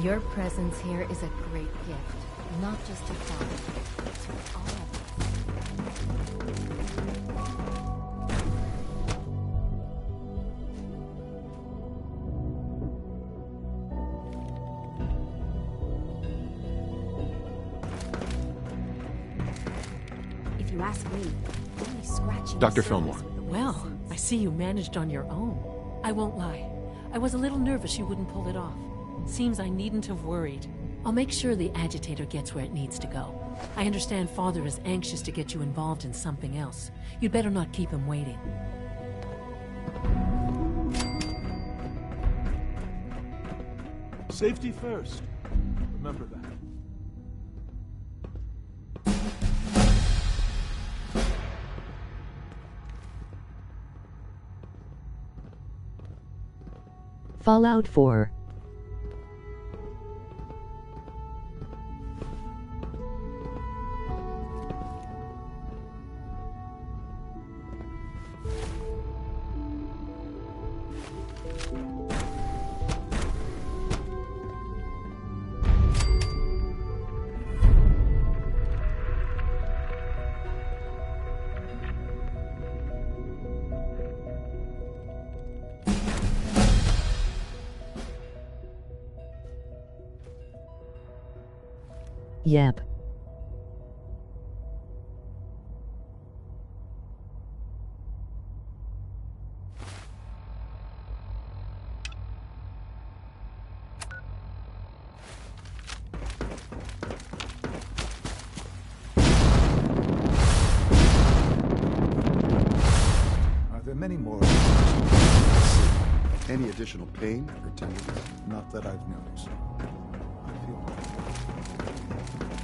Your presence here is a great gift, not just to Father, but to all of us. If you ask me, only scratching Dr. the surface Fillmore. with the Well, I see you managed on your own. I won't lie. I was a little nervous you wouldn't pull it off. Seems I needn't have worried. I'll make sure the agitator gets where it needs to go. I understand Father is anxious to get you involved in something else. You'd better not keep him waiting. Safety first. Remember that. Fallout 4. Yep. Are there many more? Any additional pain or tenderness? Not that I've noticed. I feel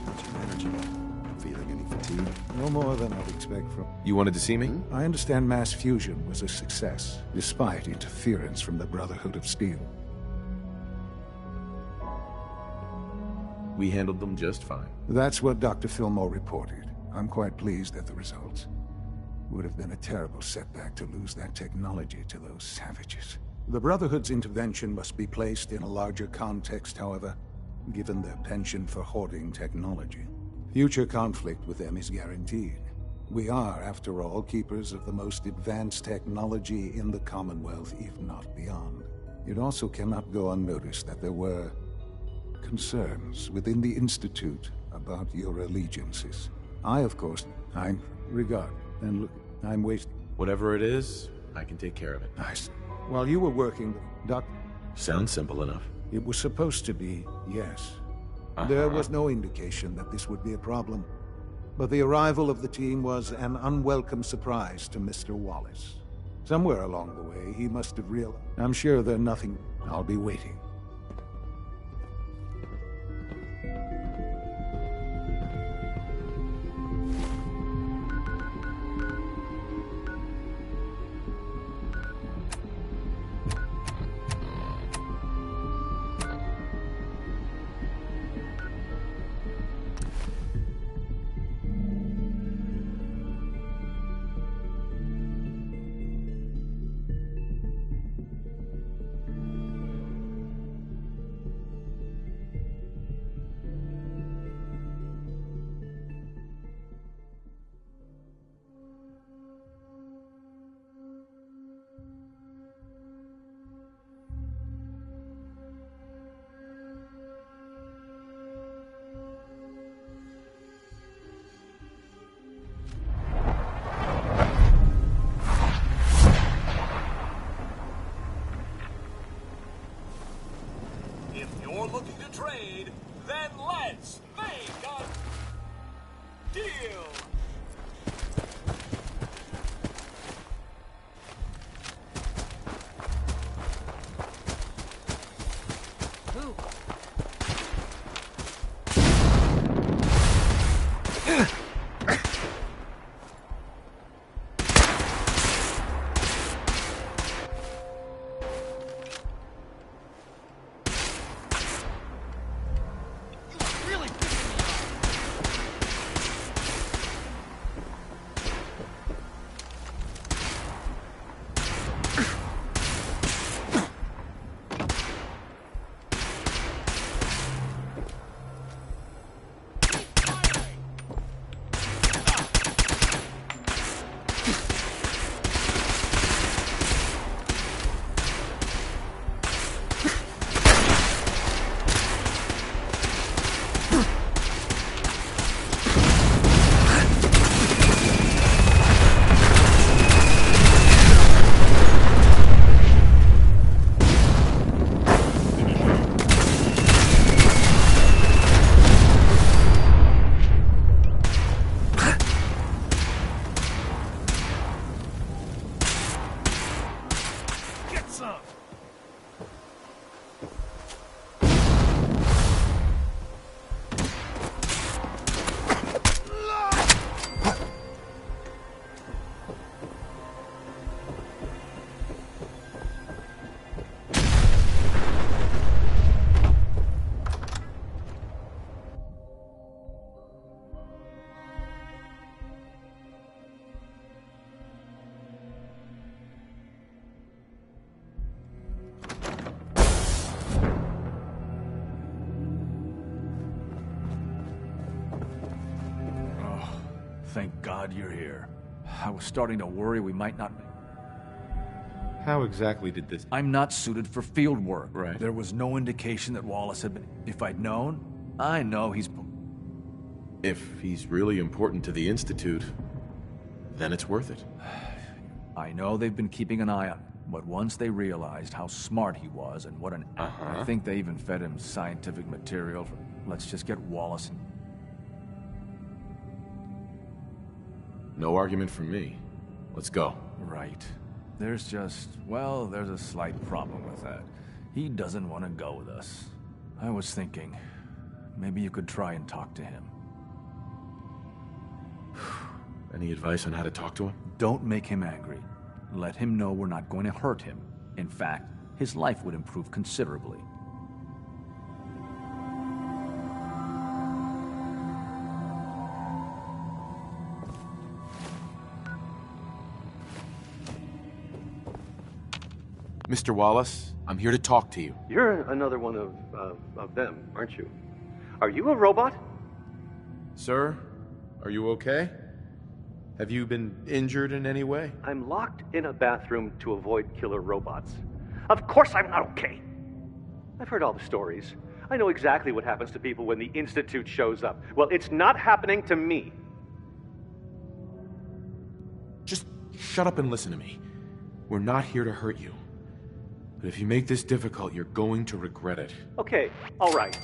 What's your energy level? Feeling any fatigue? no more than I'd expect from... You wanted to see me? I understand mass fusion was a success, despite interference from the Brotherhood of Steel. We handled them just fine. That's what Dr. Fillmore reported. I'm quite pleased at the results. Would have been a terrible setback to lose that technology to those savages. The Brotherhood's intervention must be placed in a larger context, however, given their penchant for hoarding technology. Future conflict with them is guaranteed. We are, after all, keepers of the most advanced technology in the Commonwealth, if not beyond. It also cannot go unnoticed that there were concerns within the Institute about your allegiances. I, of course, I'm regard. And look, I'm wasting. Whatever it is, I can take care of it. Nice. While you were working, Doc, Sounds simple enough. it was supposed to be, yes. There was no indication that this would be a problem. But the arrival of the team was an unwelcome surprise to Mr. Wallace. Somewhere along the way, he must have realized. I'm sure they're nothing. I'll be waiting. If you're looking to trade, then let's make a deal! Thank God you're here. I was starting to worry we might not... How exactly did this... I'm not suited for field work. Right. There was no indication that Wallace had been... If I'd known, I know he's... If he's really important to the Institute, then it's worth it. I know they've been keeping an eye on him, but once they realized how smart he was and what an... I think they even fed him scientific material for... Let's just get Wallace and... No argument from me. Let's go. Right. There's just... Well, there's a slight problem with that. He doesn't want to go with us. I was thinking, maybe you could try and talk to him. Any advice on how to talk to him? Don't make him angry. Let him know we're not going to hurt him. In fact, his life would improve considerably. Mr. Wallace, I'm here to talk to you. You're another one of them, aren't you? Are you a robot? Sir, are you okay? Have you been injured in any way? I'm locked in a bathroom to avoid killer robots. Of course I'm not okay. I've heard all the stories. I know exactly what happens to people when the Institute shows up. Well, it's not happening to me. Just shut up and listen to me. We're not here to hurt you. But if you make this difficult, you're going to regret it. Okay, all right.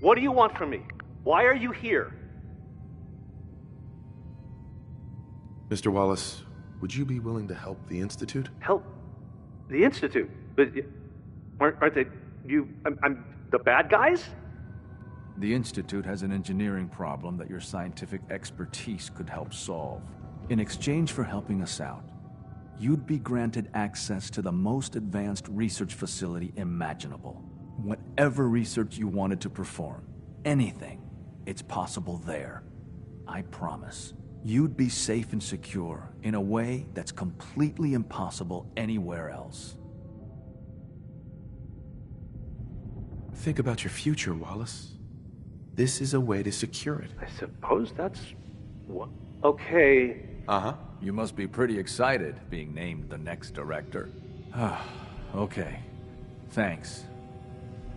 What do you want from me? Why are you here? Mr. Wallace, would you be willing to help the Institute? Help? The Institute? But aren't they... I'm the bad guys? The Institute has an engineering problem that your scientific expertise could help solve. In exchange for helping us out, you'd be granted access to the most advanced research facility imaginable. Whatever research you wanted to perform, anything, it's possible there. I promise. You'd be safe and secure in a way that's completely impossible anywhere else. Think about your future, Wallace. This is a way to secure it. I suppose that's... what? Okay. Uh-huh. You must be pretty excited being named the next director. Okay. Thanks.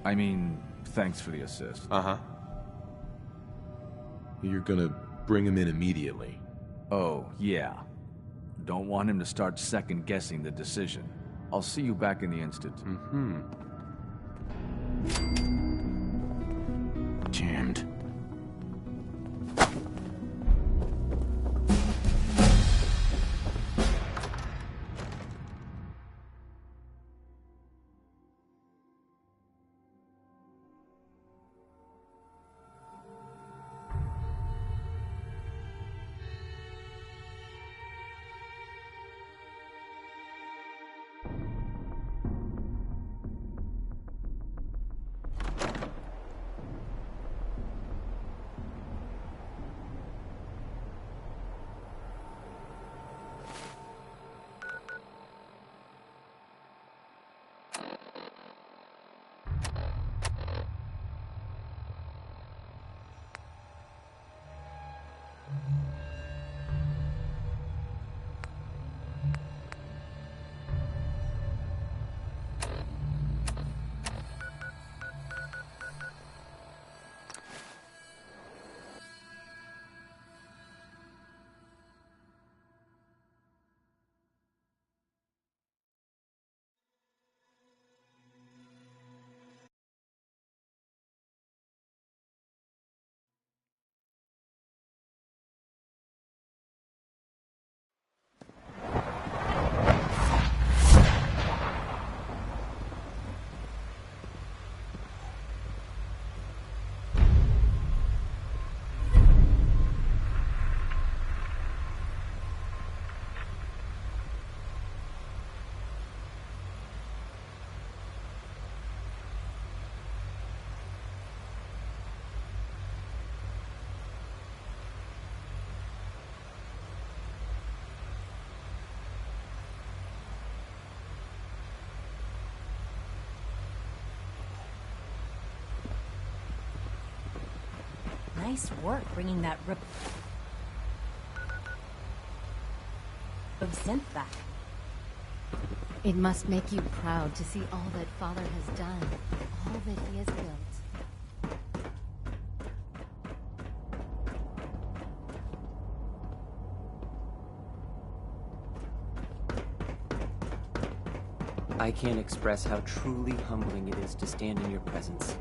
I mean, thanks for the assist. Uh-huh. You're gonna bring him in immediately. Oh, yeah. Don't want him to start second-guessing the decision. I'll see you back in the Institute. Mm-hmm. Jammed. Nice work bringing that of synth back. It must make you proud to see all that Father has done, all that he has built. I can't express how truly humbling it is to stand in your presence.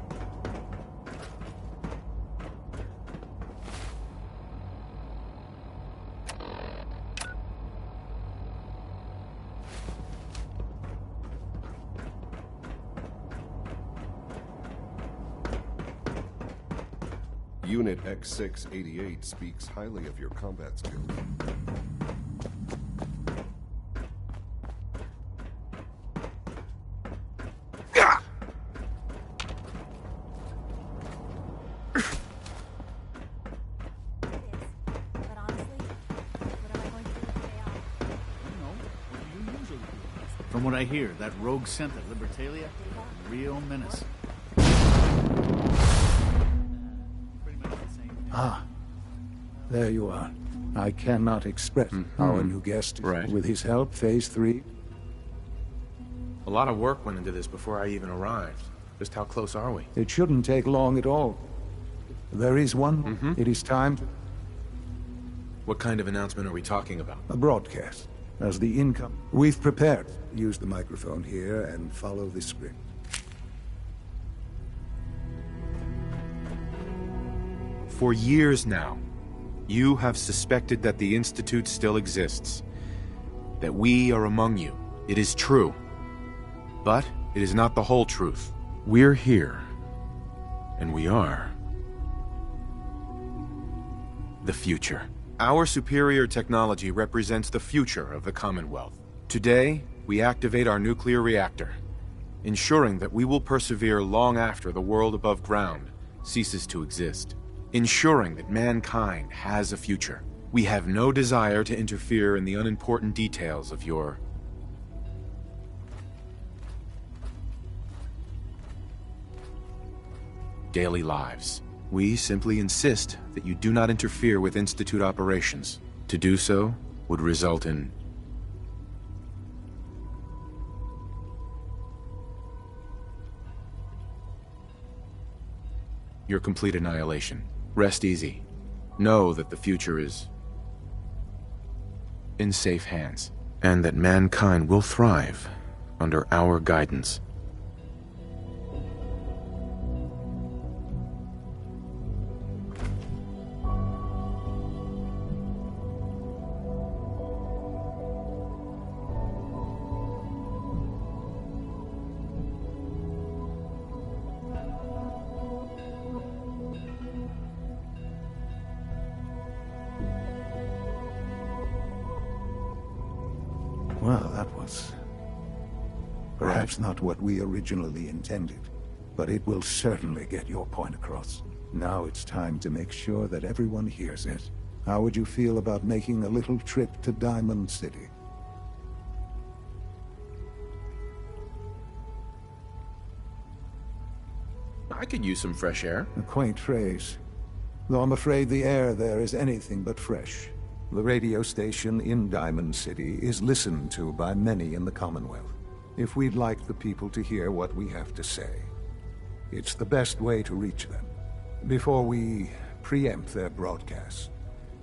Unit X688 speaks highly of your combat skills. From what I hear, that rogue synth at Libertalia, a real menace. Ah, there you are. I cannot express our new guest. Right. With his help, Phase 3. A lot of work went into this before I even arrived. Just how close are we? It shouldn't take long at all. There is one. It is time to... What kind of announcement are we talking about? A broadcast. As the income... We've prepared. Use the microphone here and follow the script. For years now, you have suspected that the Institute still exists. That we are among you. It is true. But it is not the whole truth. We're here. And we are the future. Our superior technology represents the future of the Commonwealth. Today, we activate our nuclear reactor, ensuring that we will persevere long after the world above ground ceases to exist. Ensuring that mankind has a future. We have no desire to interfere in the unimportant details of your daily lives. We simply insist that you do not interfere with Institute operations. To do so would result in your complete annihilation. Rest easy. Know that the future is in safe hands, and that mankind will thrive under our guidance. Well, that was... perhaps not what we originally intended, but it will certainly get your point across. Now it's time to make sure that everyone hears it. How would you feel about making a little trip to Diamond City? I could use some fresh air. A quaint phrase, though I'm afraid the air there is anything but fresh. The radio station in Diamond City is listened to by many in the Commonwealth. If we'd like the people to hear what we have to say, it's the best way to reach them. Before we preempt their broadcasts,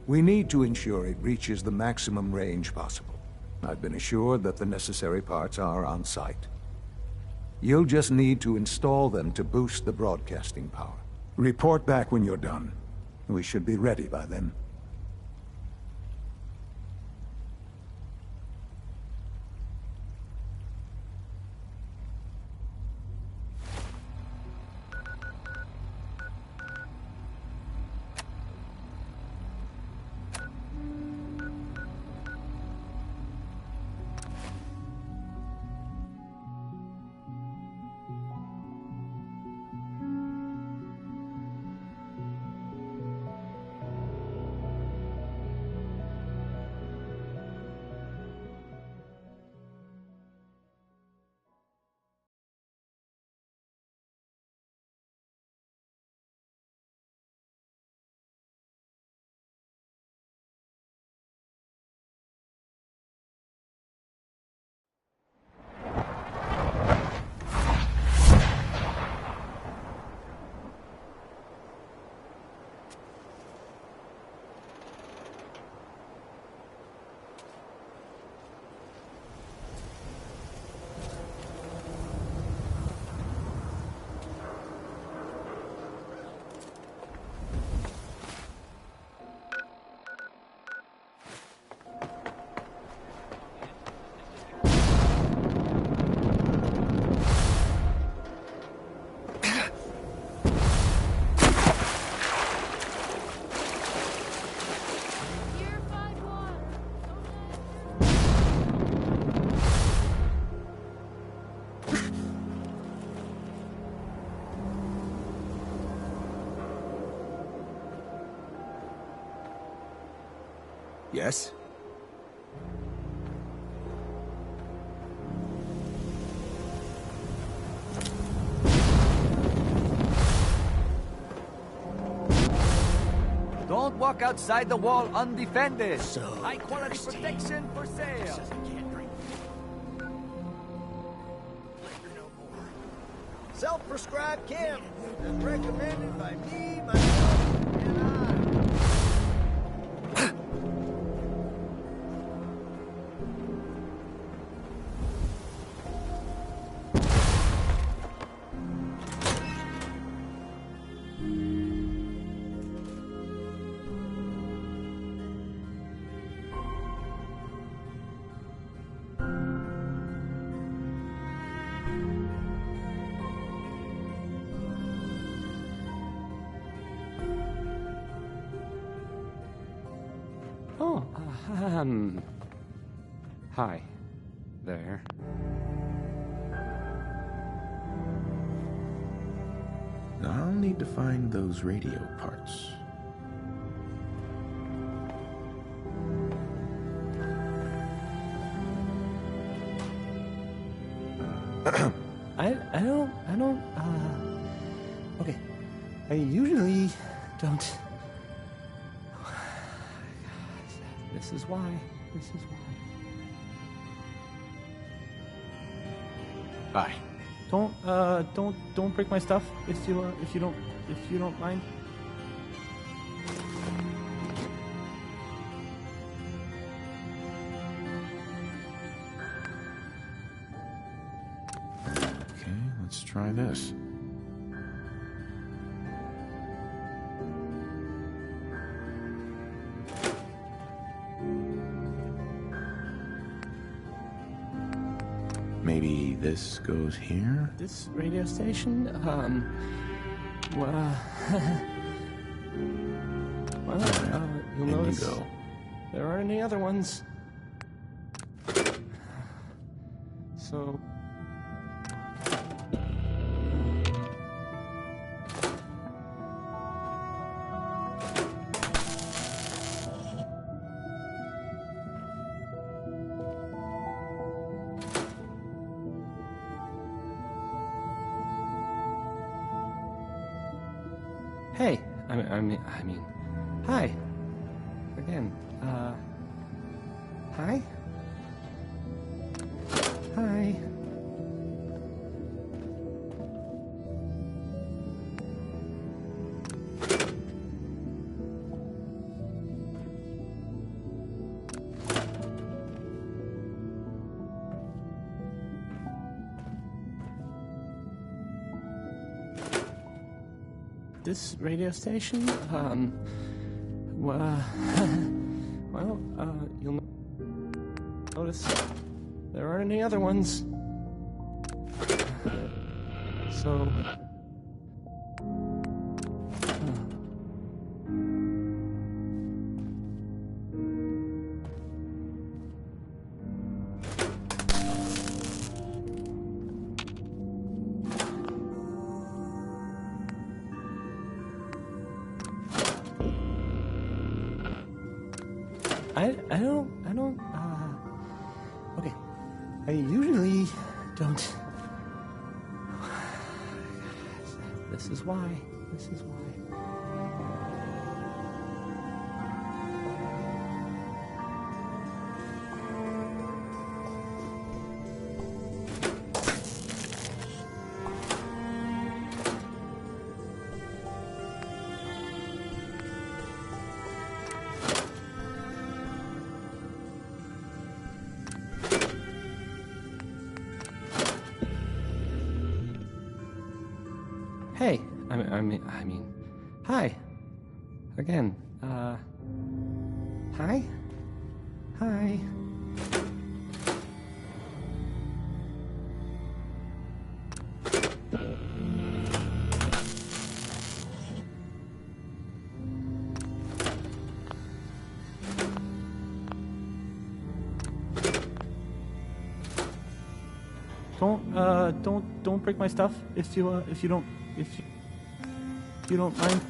we need to ensure it reaches the maximum range possible. I've been assured that the necessary parts are on site. You'll just need to install them to boost the broadcasting power. Report back when you're done. We should be ready by then. Yes? Don't walk outside the wall undefended. So high quality protection for sale. Self-prescribed chem that's recommended by me, myself, and I. Oh, hi there. I'll need to find those radio parts. I don't, okay. I usually don't. This is why. Hi. Don't break my stuff if you don't mind. Okay, let's try this. Maybe this goes here? This radio station, well, you'll notice Indigo. there aren't any other ones. So, hey, I mean, hi. Again, hi? Hi. This radio station, well, you'll notice there aren't any other ones. So, I don't, okay. I usually don't. This is why. Hey, I mean, hi. Again, hi? Hi. Don't break my stuff if you don't mind.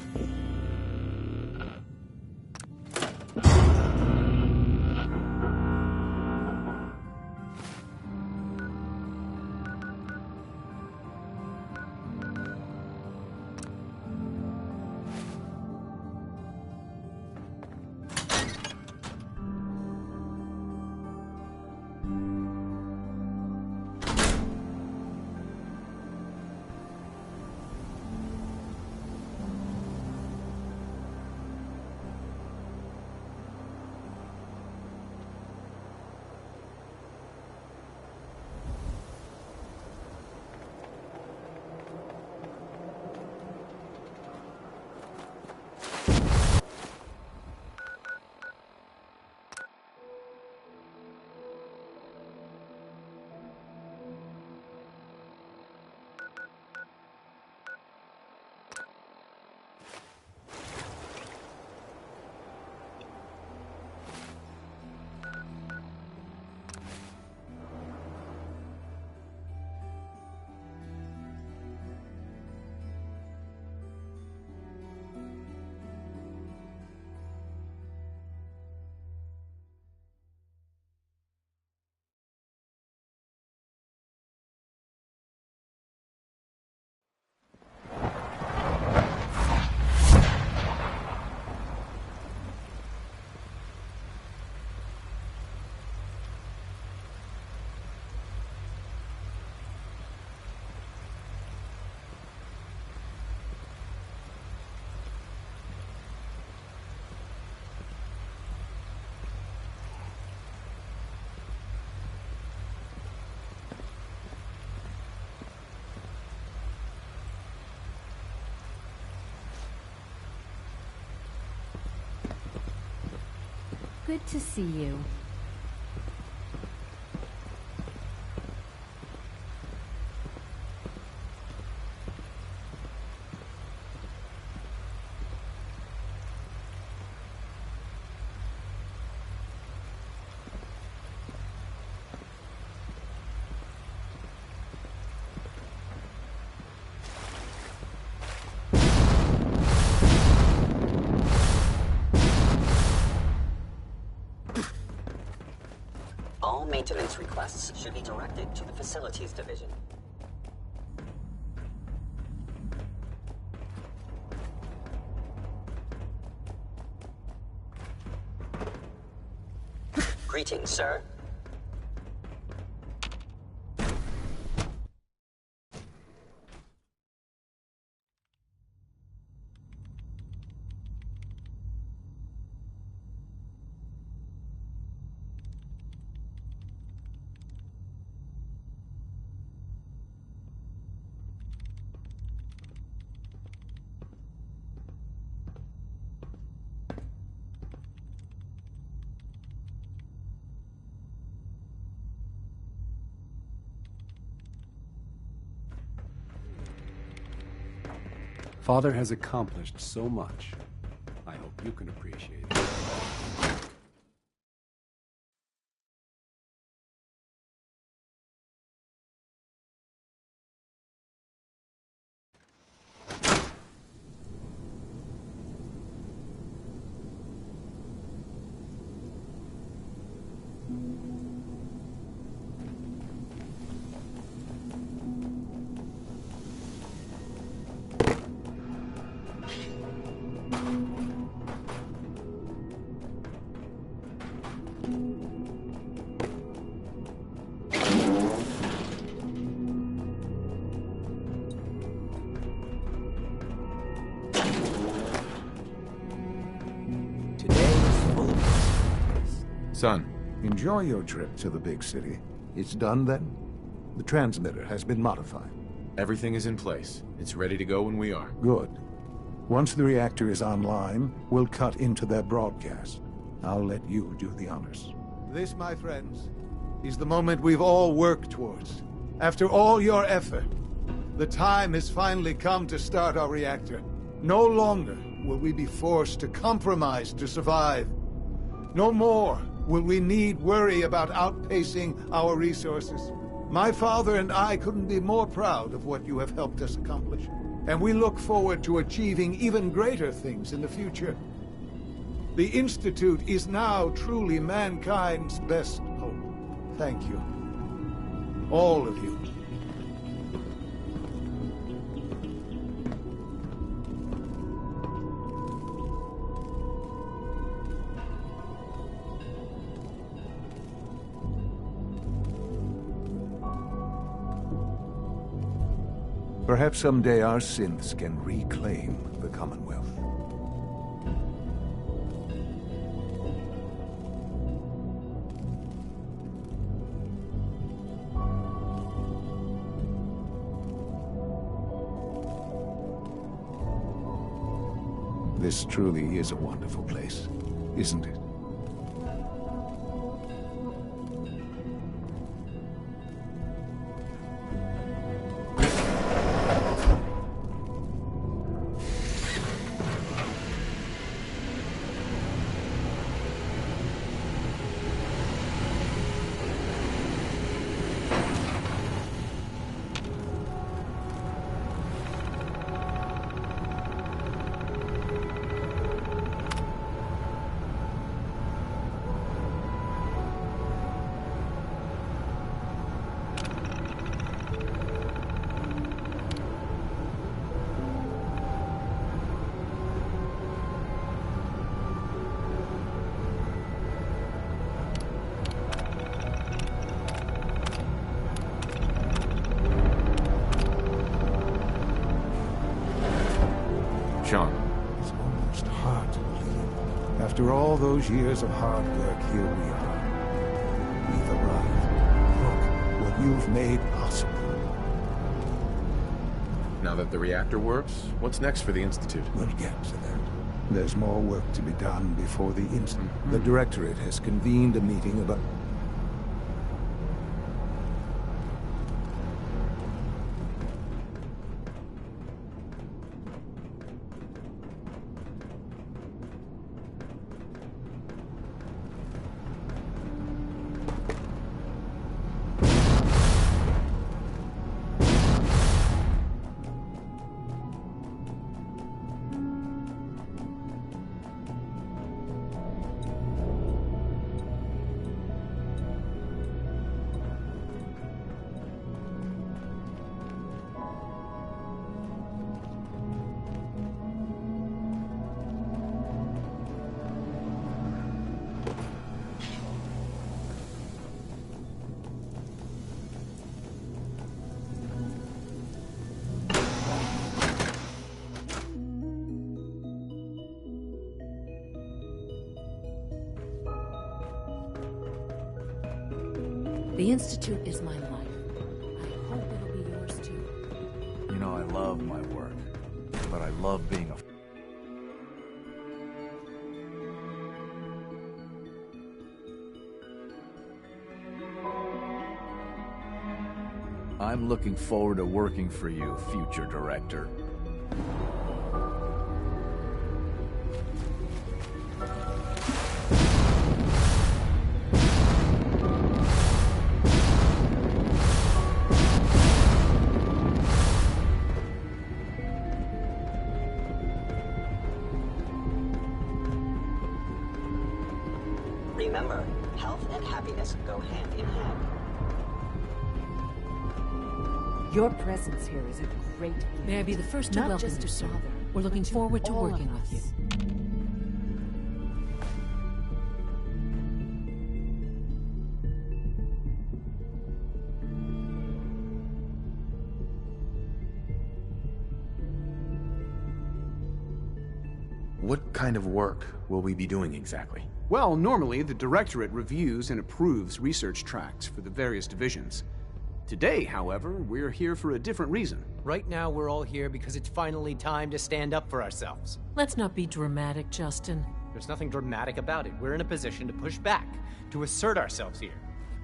Good to see you. All maintenance requests should be directed to the Facilities Division. Greetings, sir. Father has accomplished so much. I hope you can appreciate it. Son. Enjoy your trip to the big city. It's done then? The transmitter has been modified. Everything is in place. It's ready to go when we are. Good. Once the reactor is online, we'll cut into their broadcast. I'll let you do the honors. This, my friends, is the moment we've all worked towards. After all your effort, the time has finally come to start our reactor. No longer will we be forced to compromise to survive. No more will we need worry about outpacing our resources. My father and I couldn't be more proud of what you have helped us accomplish. And we look forward to achieving even greater things in the future. The Institute is now truly mankind's best hope. Thank you. All of you. Perhaps someday our synths can reclaim the Commonwealth. This truly is a wonderful place, isn't it? Sean. It's almost hard to believe. After all those years of hard work, here we are. We've arrived. Look what you've made possible. Now that the reactor works, what's next for the Institute? We'll get to that. There's more work to be done before the instant. The Directorate has convened a meeting about... The Institute is my life. I hope it'll be yours too. You know, I love my work, but I love being a... I'm looking forward to working for you, future director. Remember, health and happiness go hand in hand. Your presence here is a great gift. May I be the first to Not welcome just you, to sir. Father, We're looking but to forward to all of working with us. you. What kind of work will we be doing exactly? Well, normally the Directorate reviews and approves research tracts for the various divisions. Today, however, we're here for a different reason. Right now, we're all here because it's finally time to stand up for ourselves. Let's not be dramatic, Justin. There's nothing dramatic about it. We're in a position to push back, to assert ourselves here.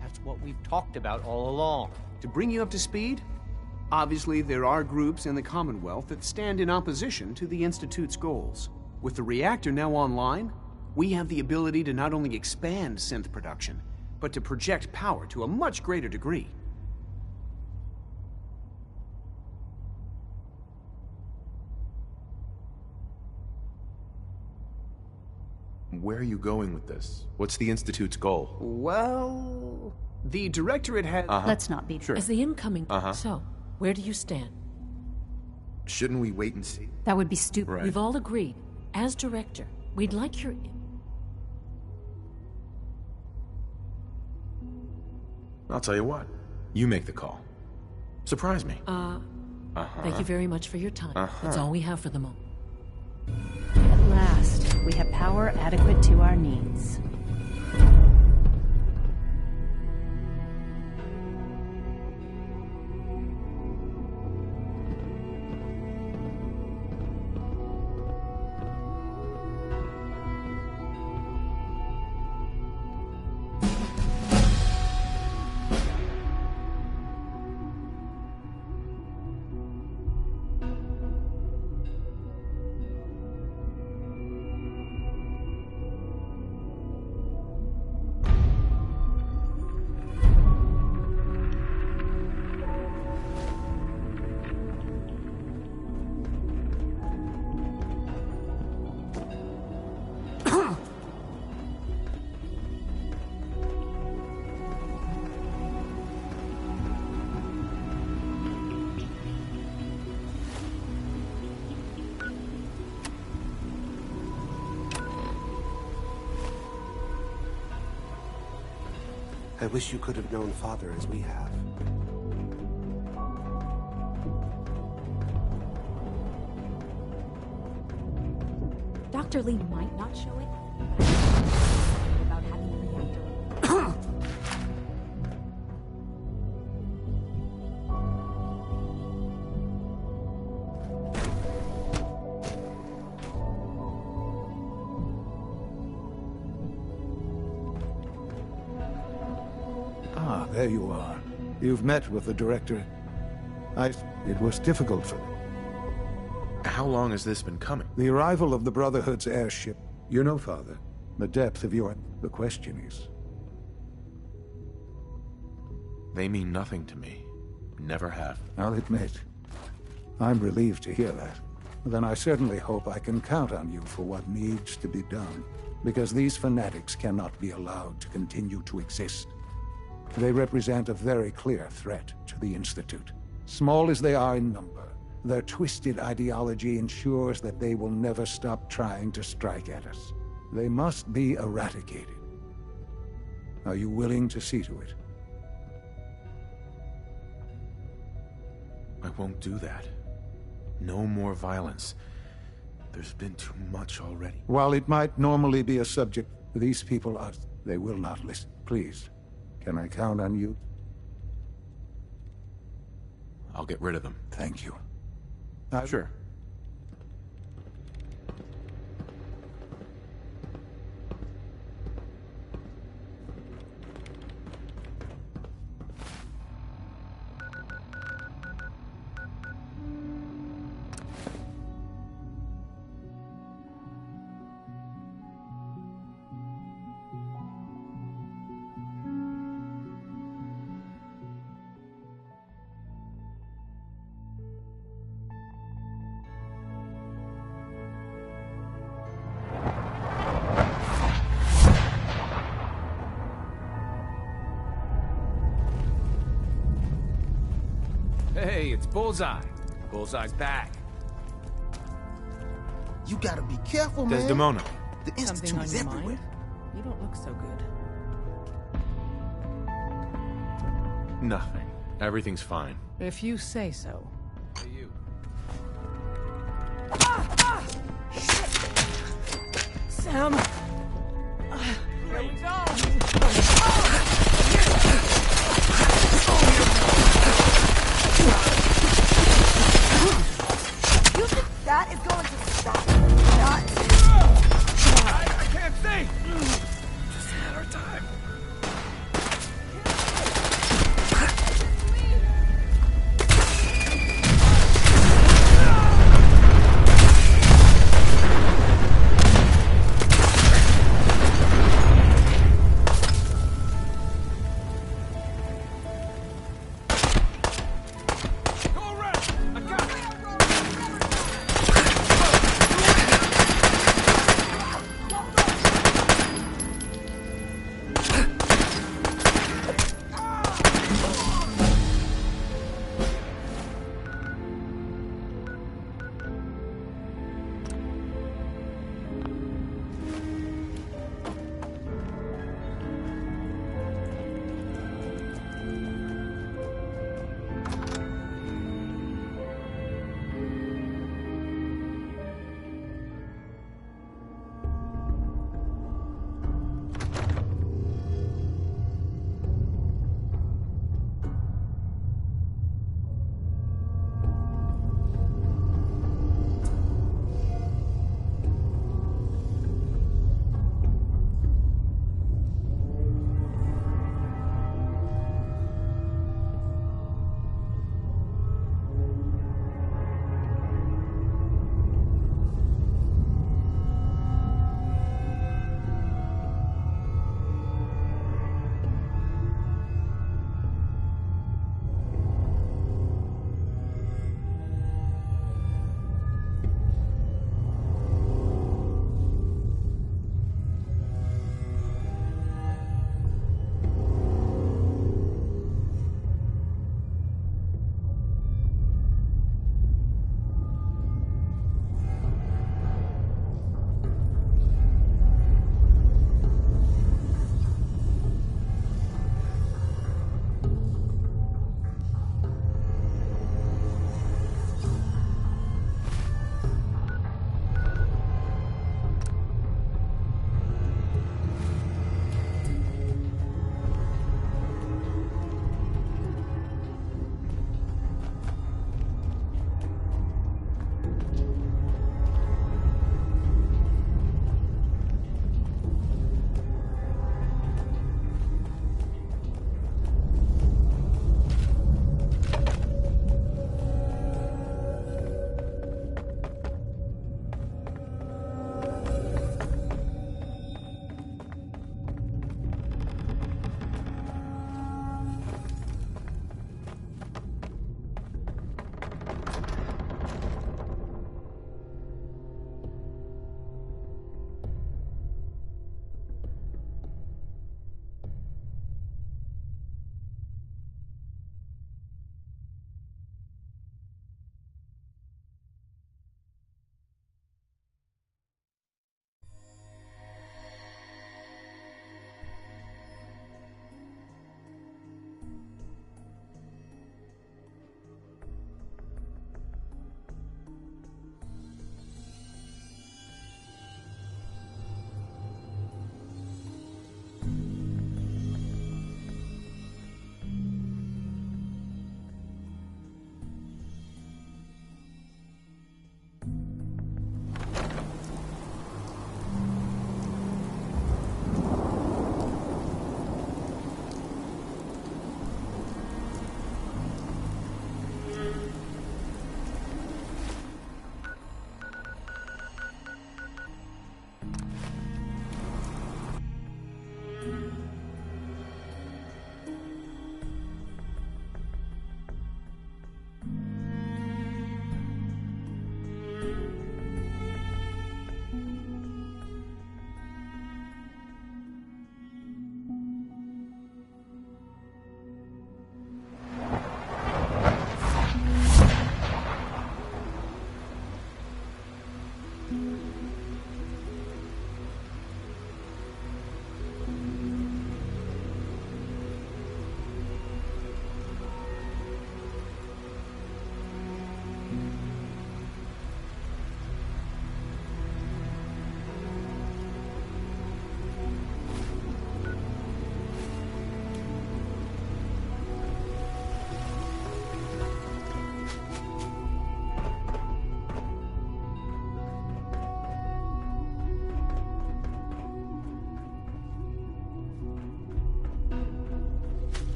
That's what we've talked about all along. To bring you up to speed, obviously there are groups in the Commonwealth that stand in opposition to the Institute's goals. With the reactor now online, we have the ability to not only expand synth production, but to project power to a much greater degree. Where are you going with this? What's the Institute's goal? Well, the Directorate had... Let's not be... Sure. As the incoming... So, where do you stand? Shouldn't we wait and see? That would be stupid. Right. We've all agreed. As director, we'd like your... I'll tell you what. You make the call. Surprise me. Thank you very much for your time. That's all we have for the moment. At last, we have power adequate to our needs. I wish you could have known Father as we have. Dr. Lee might not show it, but I'm about having the reactor. there you are. You've met with the director. It was difficult for them. How long has this been coming? The arrival of the Brotherhood's airship. You know, Father, the depth of your... The question is... They mean nothing to me. Never have. I'll admit, I'm relieved to hear that. Then I certainly hope I can count on you for what needs to be done. Because these fanatics cannot be allowed to continue to exist. They represent a very clear threat to the Institute. Small as they are in number, their twisted ideology ensures that they will never stop trying to strike at us. They must be eradicated. Are you willing to see to it? I won't do that. No more violence. There's been too much already. While it might normally be a subject, these people are... They will not listen. Please, can I count on you? I'll get rid of them. Thank you. Sure. Hey, it's Bullseye. Bullseye's back. You gotta be careful, man. Desdemona. The Institute is everywhere. You don't look so good. Nothing. Everything's fine. If you say so. Hey, you. Sam! Here we go! You think that is going to stop? I can't see! Just a matter of time.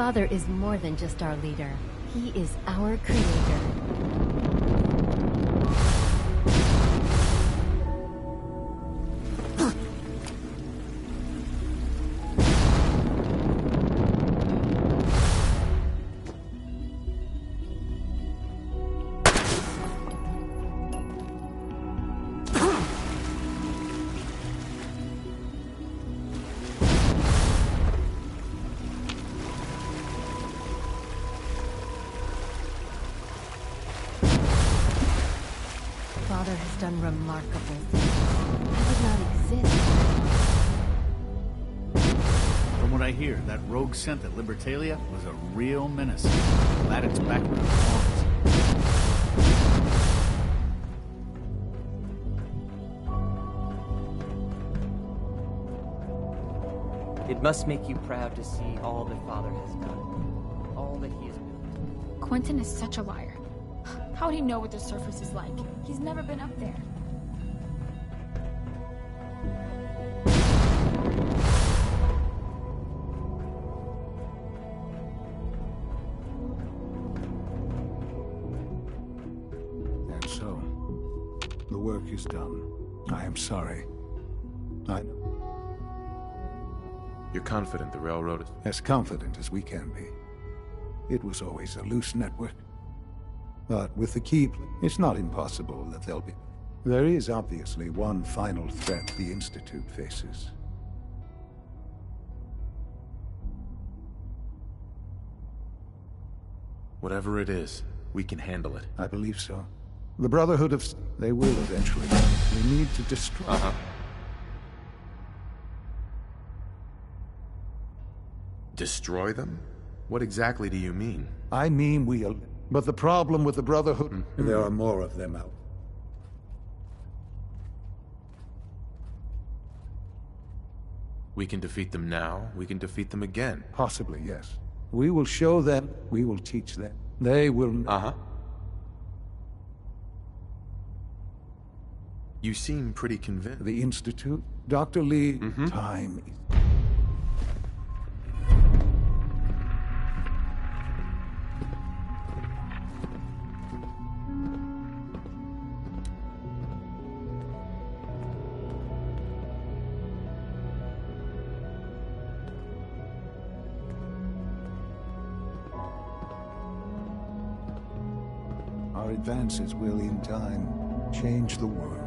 Father is more than just our leader. He is our creator. Father has done remarkable things. I would not exist. From what I hear, that rogue scent at Libertalia was a real menace. Glad it's back where it belongs. It must make you proud to see all that Father has done. All that he has built. Quentin is such a liar. How would he know what the surface is like? He's never been up there. And so, the work is done. I am sorry. I know. You're confident the railroad is... As confident as we can be. It was always a loose network. But with the keep, it's not impossible that they'll be... There is obviously one final threat the Institute faces. Whatever it is, we can handle it. I believe so. The Brotherhood of... They will eventually. We need to destroy... Destroy them? What exactly do you mean? I mean we'll... But the problem with the Brotherhood... There are more of them out. We can defeat them now, we can defeat them again. Possibly, yes. We will show them, we will teach them. They will... You seem pretty convinced. The Institute? Dr. Lee, time is... Our advances will, in time, change the world.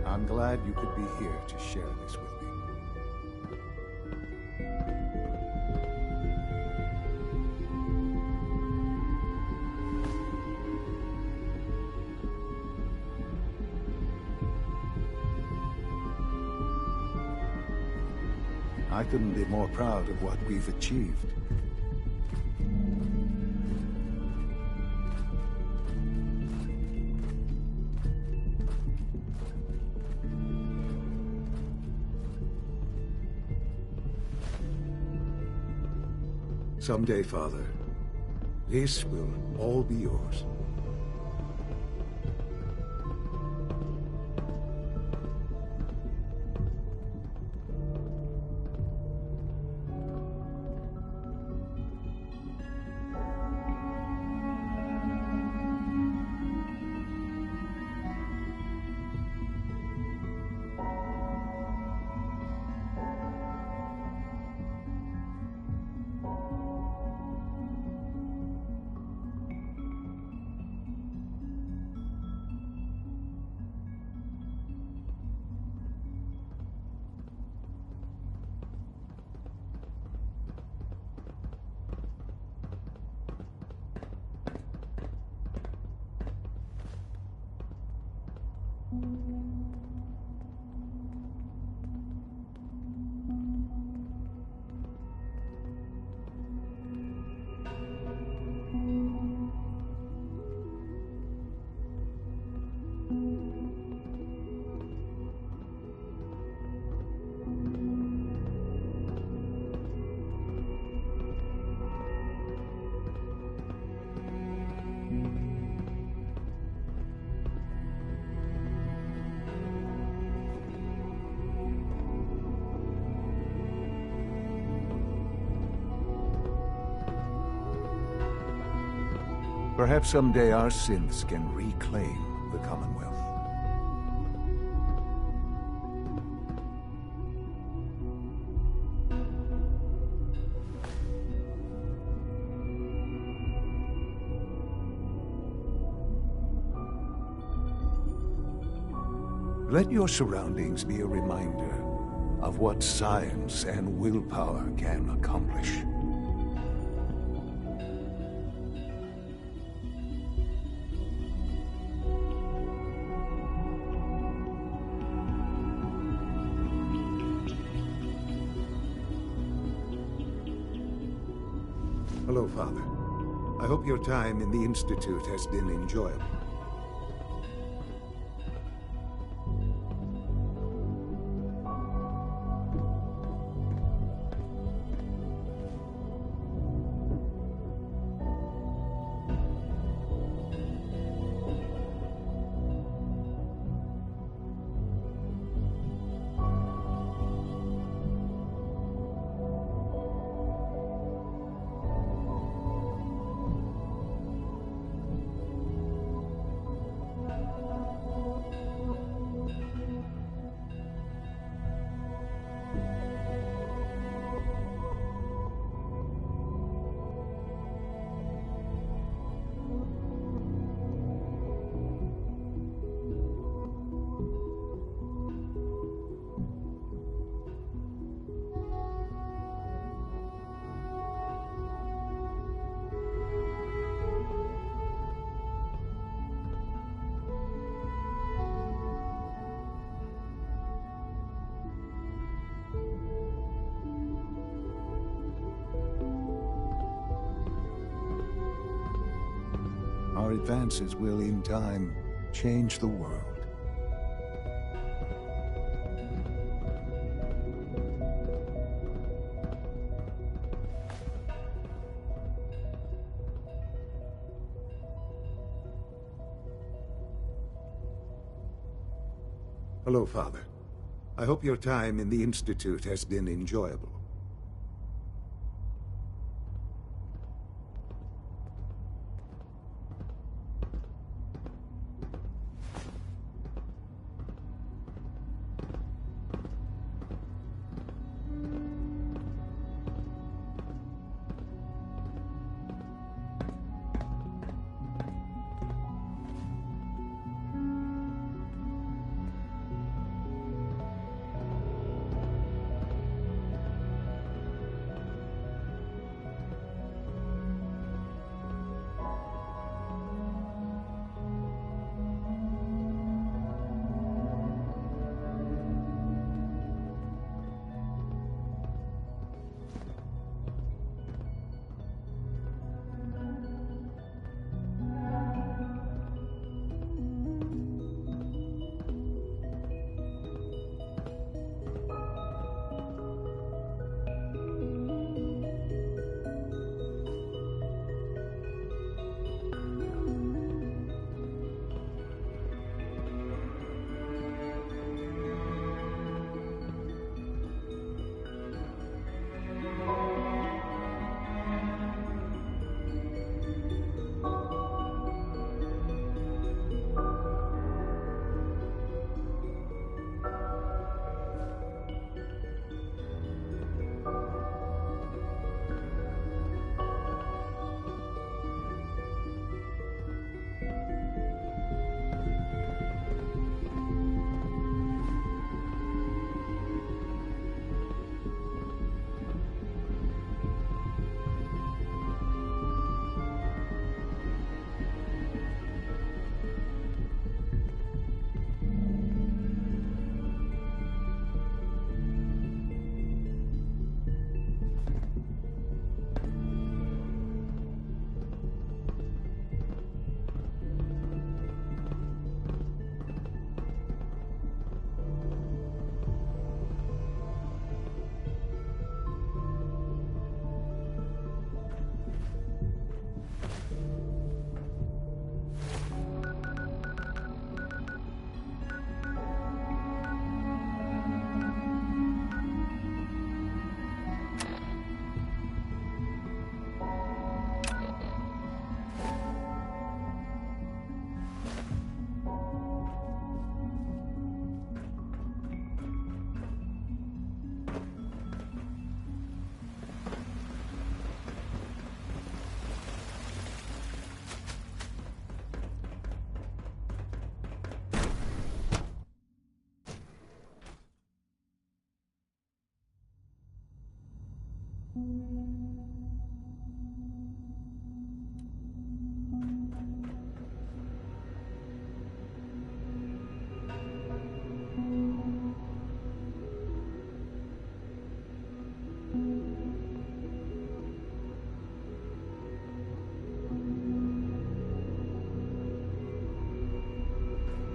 I'm glad you could be here to share this with me. I couldn't be more proud of what we've achieved. Someday, Father, this will all be yours. Perhaps someday our synths can reclaim the Commonwealth. Let your surroundings be a reminder of what science and willpower can accomplish. Hello, Father. I hope your time in the Institute has been enjoyable. Our advances will, in time, change the world. Hello, Father. I hope your time in the Institute has been enjoyable.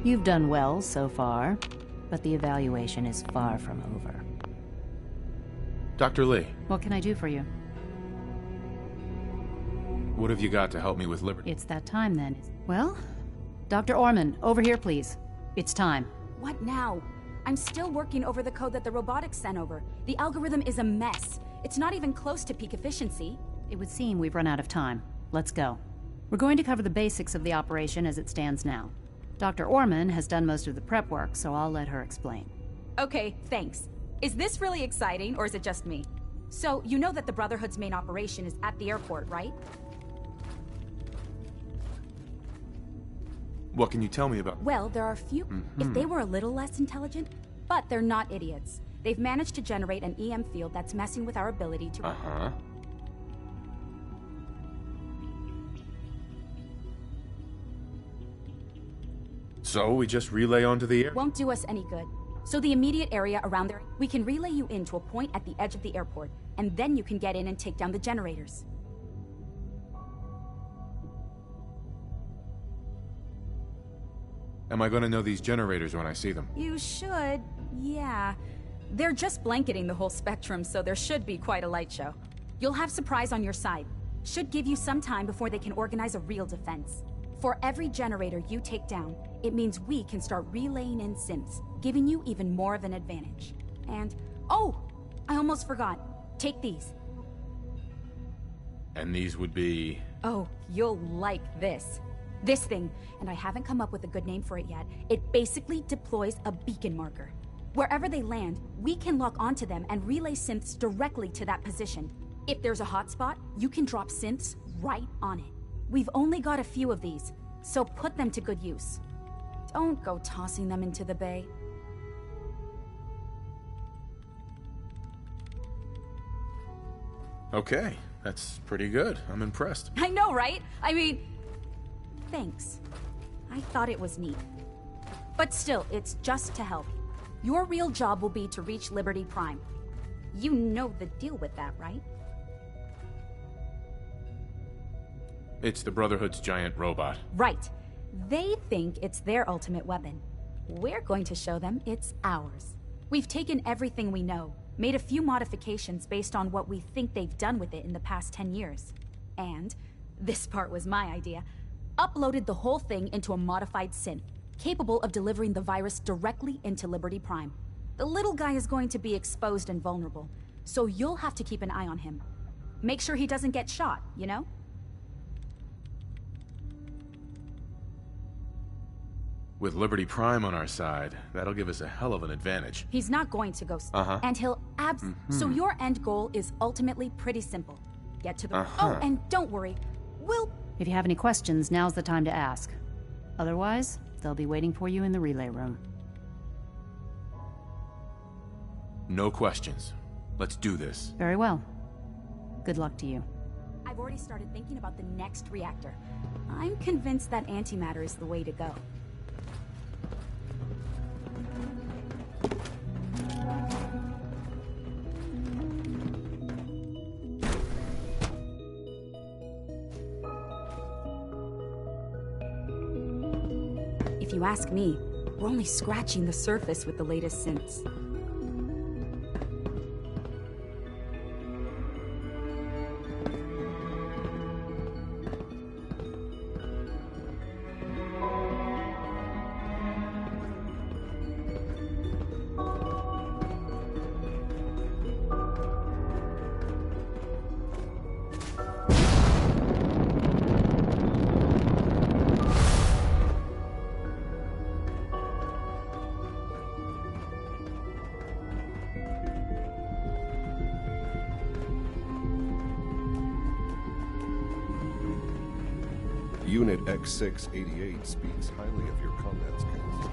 You've done well so far, but the evaluation is far from over. Dr. Lee, What can I do for you? what have you got to help me with Liberty? It's that time then. Well, Dr. Orman, over here please. It's time. What now? I'm still working over the code that the robotics sent over. The algorithm is a mess. It's not even close to peak efficiency. It would seem we've run out of time. Let's go. We're going to cover the basics of the operation as it stands now. Dr. Orman has done most of the prep work, so I'll let her explain. Okay, thanks. Is this really exciting, or is it just me? So, you know that the Brotherhood's main operation is at the airport, right? What can you tell me about? Well, there are a few. If they were a little less intelligent, but they're not idiots. They've managed to generate an EM field that's messing with our ability to... Uh-huh. So we just relay onto the air? Won't do us any good. So the immediate area around there, we can relay you into a point at the edge of the airport, and then you can get in and take down the generators. Am I going to know these generators when I see them? You should, yeah. They're just blanketing the whole spectrum, so there should be quite a light show. You'll have surprise on your side. Should give you some time before they can organize a real defense. For every generator you take down, it means we can start relaying in synths, giving you even more of an advantage. And, oh, I almost forgot. Take these. And these would be... Oh, you'll like this. This thing, and I haven't come up with a good name for it yet, it basically deploys a beacon marker. Wherever they land, we can lock onto them and relay synths directly to that position. If there's a hotspot, you can drop synths right on it. We've only got a few of these, so put them to good use. Don't go tossing them into the bay. Okay, that's pretty good. I'm impressed. I know, right? I mean, thanks. I thought it was neat. But still, it's just to help. Your real job will be to reach Liberty Prime. You know the deal with that, right? It's the Brotherhood's giant robot. Right. They think it's their ultimate weapon. We're going to show them it's ours. We've taken everything we know, made a few modifications based on what we think they've done with it in the past 10 years. And, this part was my idea, uploaded the whole thing into a modified synth, capable of delivering the virus directly into Liberty Prime. The little guy is going to be exposed and vulnerable, so you'll have to keep an eye on him. Make sure he doesn't get shot, you know? With Liberty Prime on our side, that'll give us a hell of an advantage. He's not going to go and he'll So your end goal is ultimately pretty simple. Get to the Oh, and don't worry. If you have any questions, now's the time to ask. Otherwise, they'll be waiting for you in the relay room. No questions. Let's do this. Very well. Good luck to you. I've already started thinking about the next reactor. I'm convinced that antimatter is the way to go. If you ask me, we're only scratching the surface with the latest synths. Unit X688 speaks highly of your combat skills.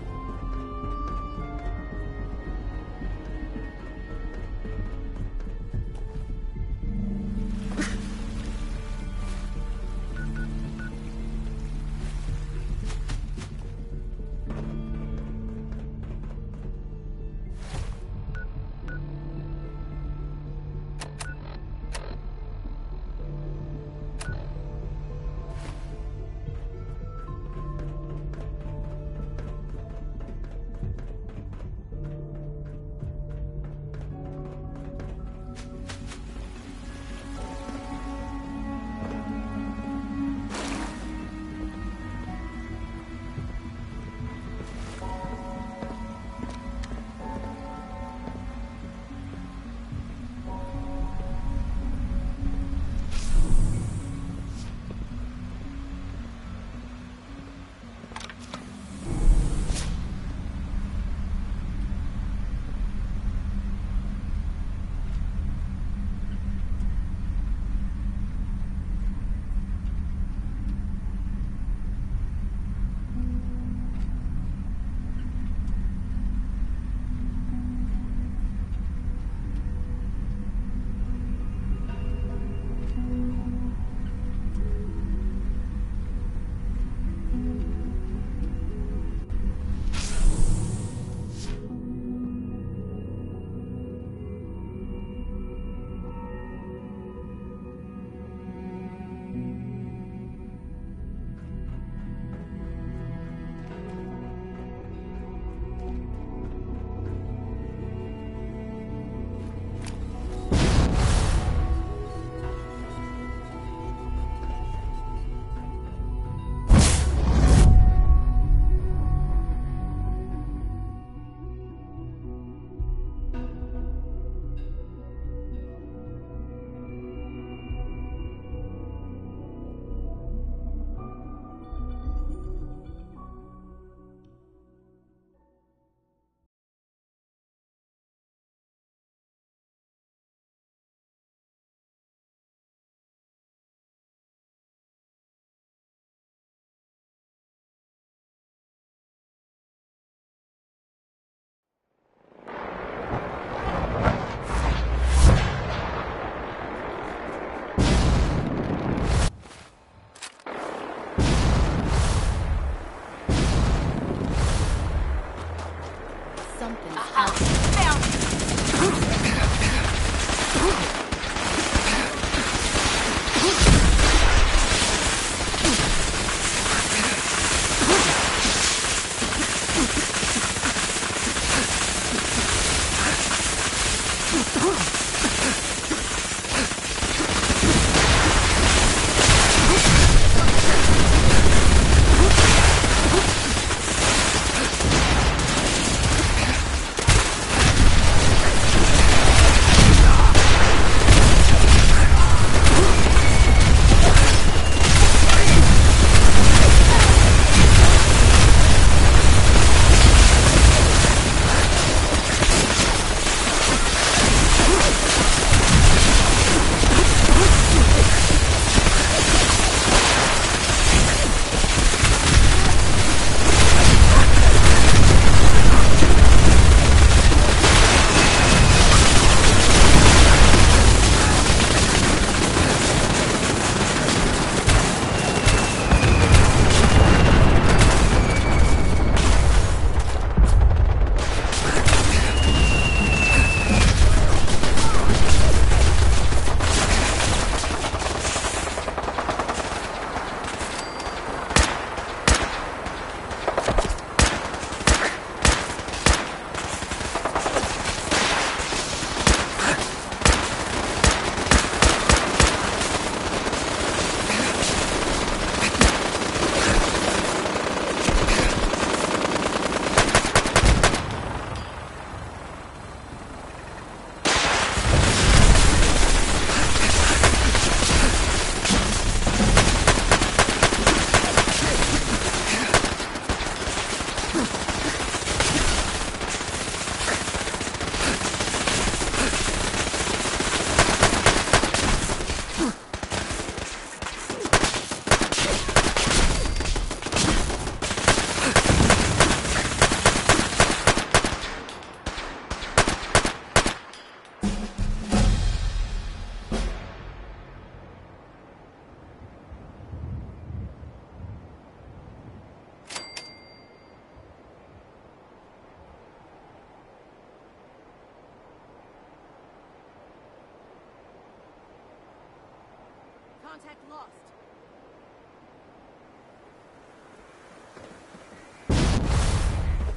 Contact lost.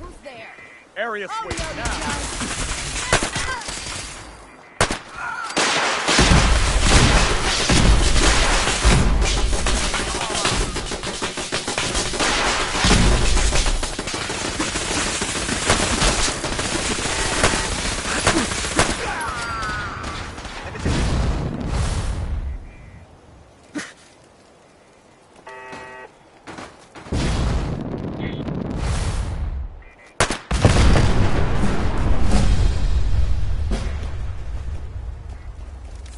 Who's there? Area switch now.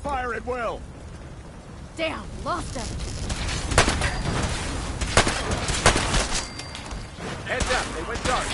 Fire at will. Damn, lost him. Heads up, they went dark.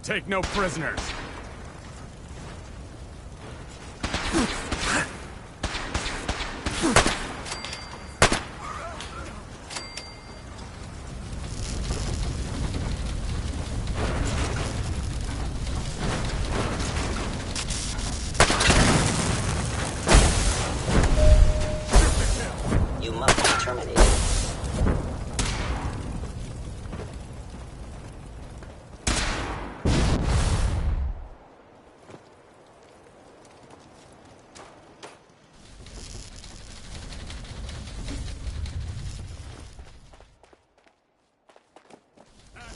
Take no prisoners. You must be terminated.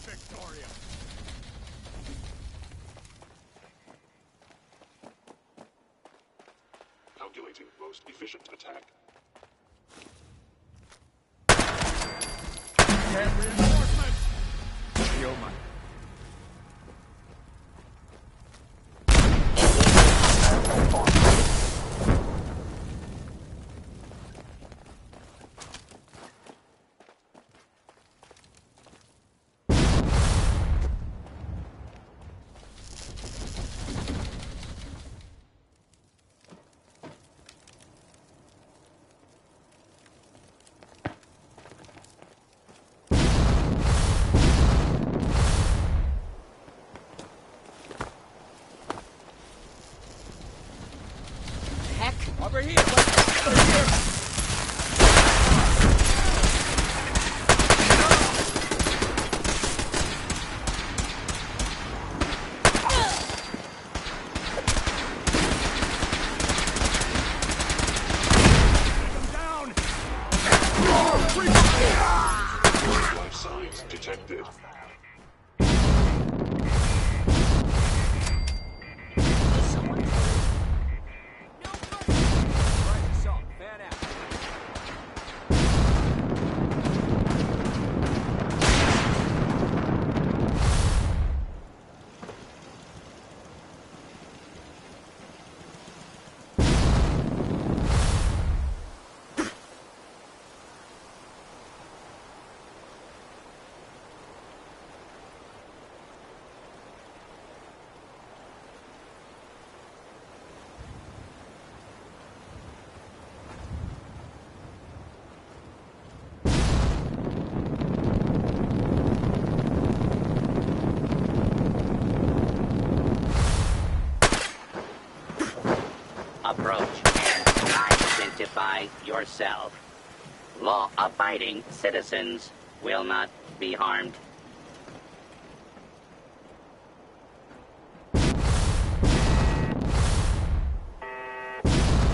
Victoria. Calculating most efficient attack. Get reinforcements. Yo, my. Over here! Over here! Life signs detected. Approach and identify yourself. Law-abiding citizens will not be harmed.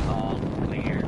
All clear.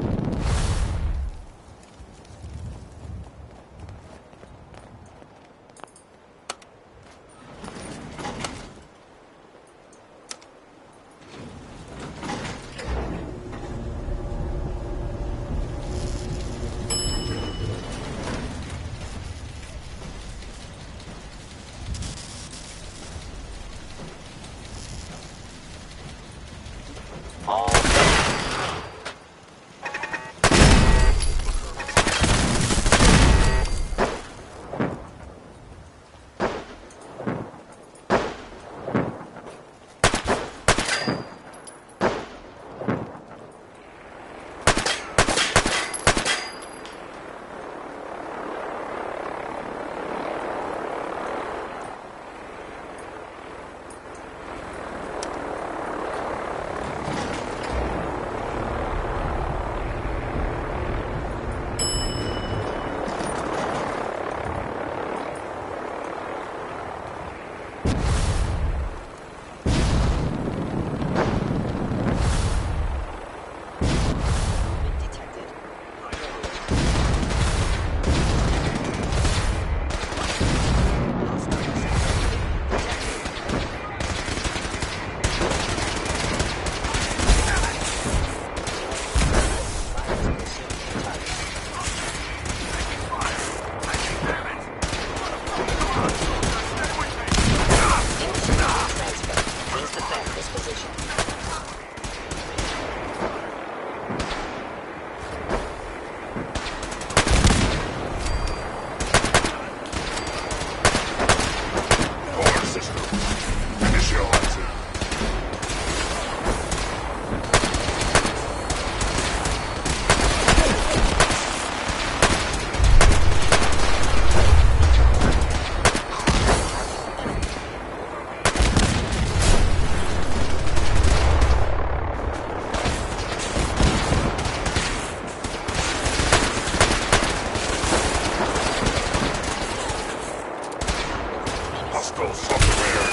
Software.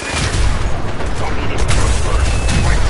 Communist transfer. Right.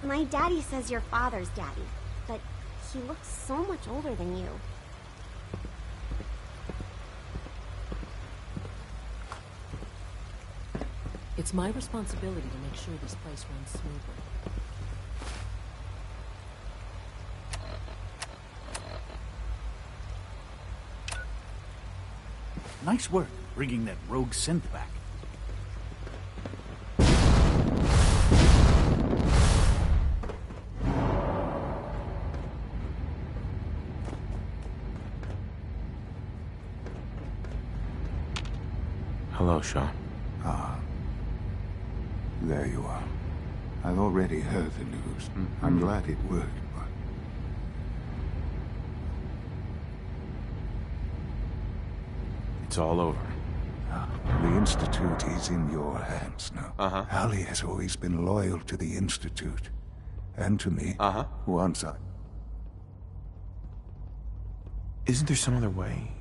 My daddy says your father's daddy, but he looks so much older than you. It's my responsibility to make sure this place runs smoothly. Nice work bringing that rogue synth back. Hello, Sean. Ah. There you are. I've already heard the news. I'm glad it worked, but... It's all over. The Institute is in your hands now. Allie has always been loyal to the Institute. And to me. Once I... Isn't there some other way?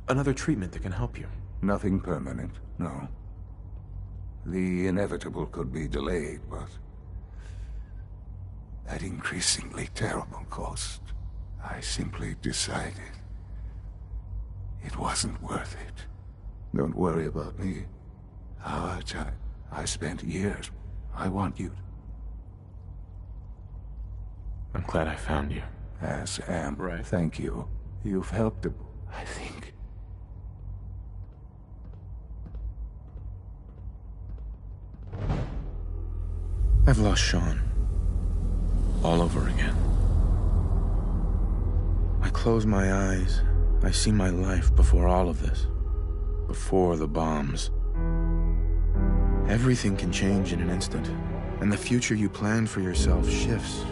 Another treatment that can help you? Nothing permanent, no. The inevitable could be delayed, but... at increasingly terrible cost, I simply decided it wasn't worth it. Don't worry about me. Our time. I spent years. I want you. I'm glad I found you. As am. Right. Thank you. You've helped, I think. I've lost Sean. All over again. I close my eyes. I see my life before all of this. Before the bombs. Everything can change in an instant, and the future you plan for yourself shifts,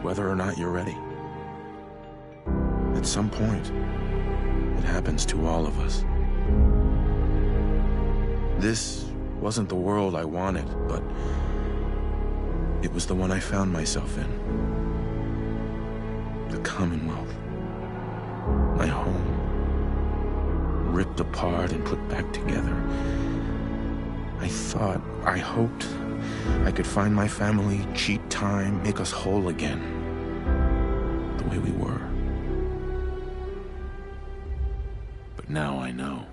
whether or not you're ready. At some point, it happens to all of us. This wasn't the world I wanted, but it was the one I found myself in. The Commonwealth. My home. Ripped apart and put back together. I hoped I could find my family, cheat time, make us whole again. The way we were. But now I know.